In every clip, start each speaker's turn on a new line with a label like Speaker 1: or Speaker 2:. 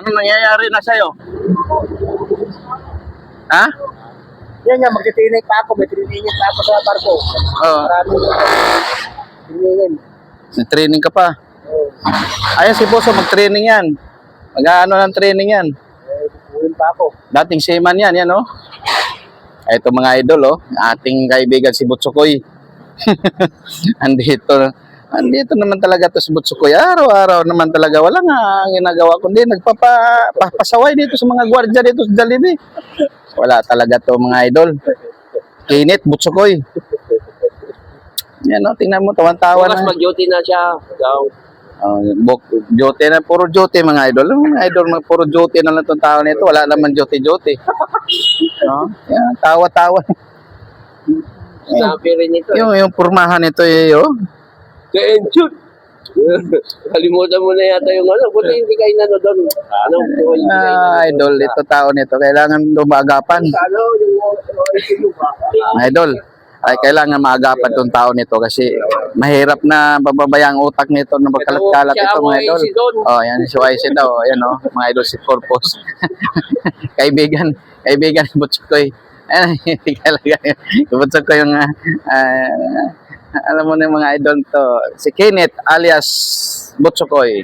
Speaker 1: Ano nangyayari na sa'yo? Ha?
Speaker 2: Yan nga, magtitraining pa ako. May training pa ako sa barko.
Speaker 1: Oo.
Speaker 2: Maraming training.
Speaker 1: Training ka pa. Ayan si Boso, mag-training yan. Mag-ano ng training yan.
Speaker 2: Uwin pa ako.
Speaker 1: Dating seaman yan, yan oh. Ito mga idol oh, ating kaibigan si Butsukoy. Andito naman talaga to si Butsukoy. Araw-araw naman talaga wala nga ginagawa kundi nagpapasaway dito sa mga gwardiya dito sa Jollibee. Wala talaga to mga idol. Kinit Butsukoy. Yan oh, tingnan mo tawan-tawa
Speaker 2: Bukas
Speaker 1: na.
Speaker 2: mag-duty na siya.
Speaker 1: Jote na, puro jote mga idol. Mga idol, puro jote na lang itong tao nito. Wala naman jote-jote. No? Yan, tawa-tawa.
Speaker 2: Sabi rin ito.
Speaker 1: Yung purmahan nito oh.
Speaker 2: Ka-enchute. Kalimutan mo na yata yung ano. Buti hindi kayo nano doon. Ano?
Speaker 1: Idol, ito tao nito. Kailangan lumagapan.
Speaker 2: Ano?
Speaker 1: Mga idol, ay kailangan maagapan itong tao nito kasi mahirap na bababayang utak nito na magkalat-kalat ito mga idol. Oh, yan si YC daw. Ayan oh, mga idol si Corpus. kaibigan ni Butsukoy. Ayan, talaga. Butsukoy yung alam mo na yung mga idol to. Si Kenneth alias Butsukoy.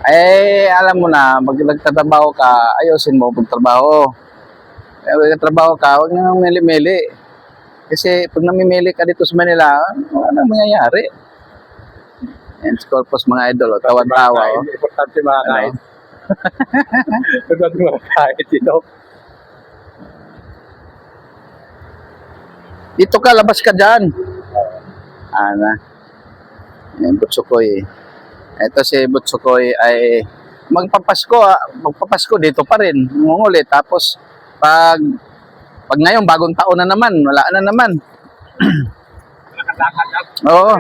Speaker 1: Eh, alam mo na, nagtatrabaho ka, ayusin mo pagtrabaho. Nagtatrabaho ka, huwag nang mili-mili. Kasi pag namimili ka dito sa Manila, wala nang mangyayari. Yan, si Corpus mga idol, tawa-tawa.
Speaker 2: Importante makakain. Importante makakain dito.
Speaker 1: Dito ka, labas ka dyan. Yan, Butsukoy. Ito si Butsukoy ay magpapasko dito pa rin. Munguli. Tapos, pag ngayon, bagong taon na naman, wala na naman. Oo.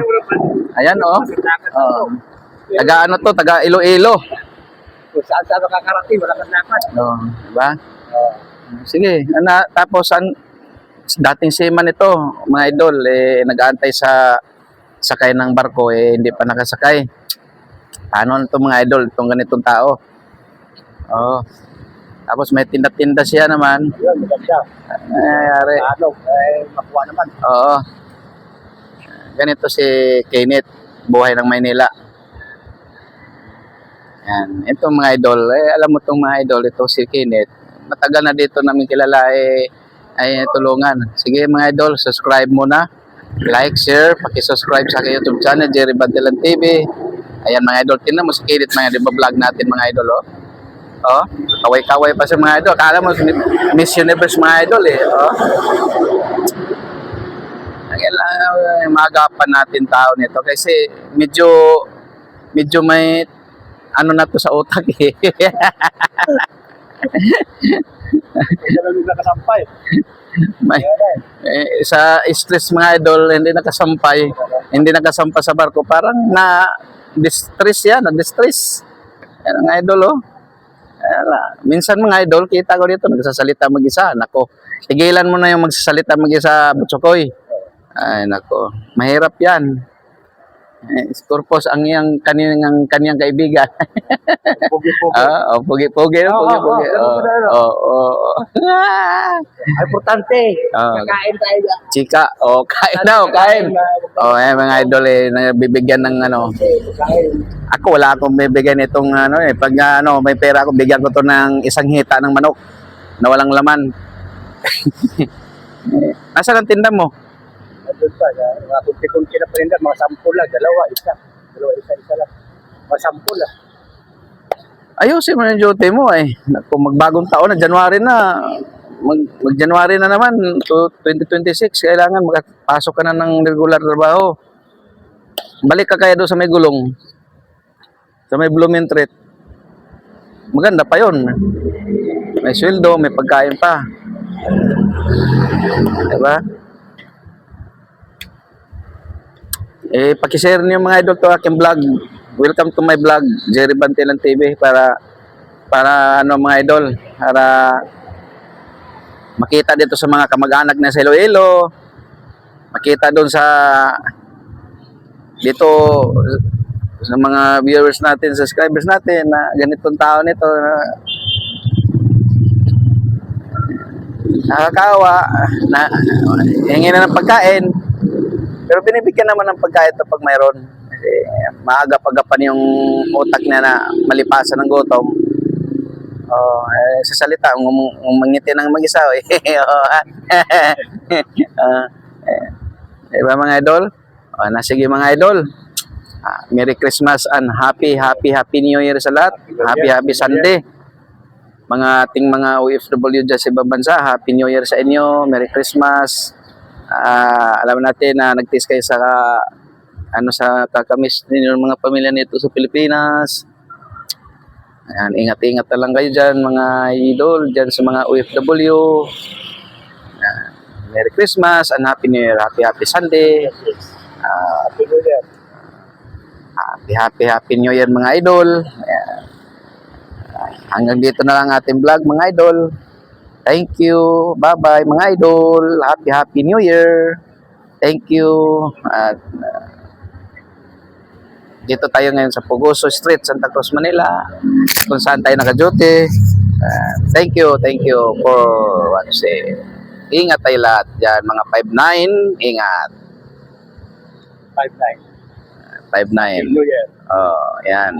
Speaker 1: Ayan, oh. Taga ano to, taga Iloilo.
Speaker 2: Kung saan makakarating, wala kang lakad.
Speaker 1: Oo, diba? Sige, tapos dating seaman ito, mga idol, nag-aantay sa sakay ng barko, hindi pa nakasakay. Paano na ito mga idol, itong ganitong tao? Oo. Tapos may tinda-tinda siya naman.
Speaker 2: Yun, maganda.
Speaker 1: Nangyayari.
Speaker 2: Makuha naman.
Speaker 1: Oo. Ganito si Kenneth, buhay ng Maynila. Yan. Itong mga idol, alam mo itong mga idol, ito si Kenneth. Matagal na dito namin kilala, ay tulungan. Sige mga idol, subscribe muna. Like, share, paki-subscribe sa aking YouTube channel, Jerry Bantelan TV. Ayan mga idol, tingnan mo si Kenneth, mga vlog natin mga idol, oh. Oh, kaway-kaway pa sa mga idol. Akala mo Miss Universe mga idol oh. Kailangan magapan natin tao nito kasi medyo may ano na to sa utak eh. May, sa stress mga idol, hindi nakasampa sa barko. Parang na-distress yan, na-distress. Yan ang idol oh. Minsan mga idol, kita ko dito, nagsasalita mag-isa. Nako, tigilan mo na yung magsasalita mag-isa, Butsukoy. Ay, nako, mahirap yan. Corpus ang kaniyang kaibigan.
Speaker 2: Pugi-pugi.
Speaker 1: Pugi-pugi.
Speaker 2: Importante. Kakain tayo.
Speaker 1: Chika, kain na, kain. Mga idol, nabibigyan ng ano. Ako, wala akong bibigyan itong pag may pera ako, bigyan ko to ng isang hita ng manok na walang laman. Nasaan ang tinda mo?
Speaker 2: Doon pa, mga kunti-kunti na parinda, mga 10 lang, dalawa, isa lang. Mga 10 lang.
Speaker 1: Ayusin mo yung duty mo Kung magbagong taon na, January na, mag-January na naman, 2026, kailangan makapasok ka na ng regular trabaho. Balik ka kaya doon sa may gulong, sa may Blumentritt. Maganda pa yon. May sweldo, may pagkain pa. Diba? Pakishare niyo mga idol to aking vlog. Welcome to my vlog, Jerry Bantelan TV, para mga idol, para makita dito sa mga kamag-anak na sa Iloilo, makita doon sa dito sa mga viewers natin, subscribers natin na ganitong tao nito na nakakawa na hingi na ng pagkain pero binibigyan naman ng pagkain ito pag mayroon kasi maagap-agapan yung utak niya na malipasan ng gutom. Sa salita umangiti ng mag-isa diba mga idol? Sige mga idol, Merry Christmas and Happy New Year sa lahat. Happy Sunday. Mga ating mga OFW dyan sa ibang bansa, Happy New Year sa inyo. Merry Christmas. Alam natin na nag-taste kayo sa sa kakamis ninyo ng mga pamilya nito sa Pilipinas. Ayan, ingat-ingat na lang kayo dyan mga idol, dyan sa mga OFW. Merry Christmas and Happy New Year. Happy Sunday.
Speaker 2: Happy New Year.
Speaker 1: Happy New Year mga idol. Ayan. Hanggang dito na lang ating vlog mga idol. Thank you. Bye-bye mga idol. Happy New Year. Thank you. At dito tayo ngayon sa Pugoso Street, Santa Cruz, Manila. Kung saan tayo naka-duty. Thank you for what to say. Ingat tayo lahat dyan mga 5'9". Ingat.
Speaker 2: 5'9".
Speaker 1: 5'9".
Speaker 2: New Year.
Speaker 1: Yan.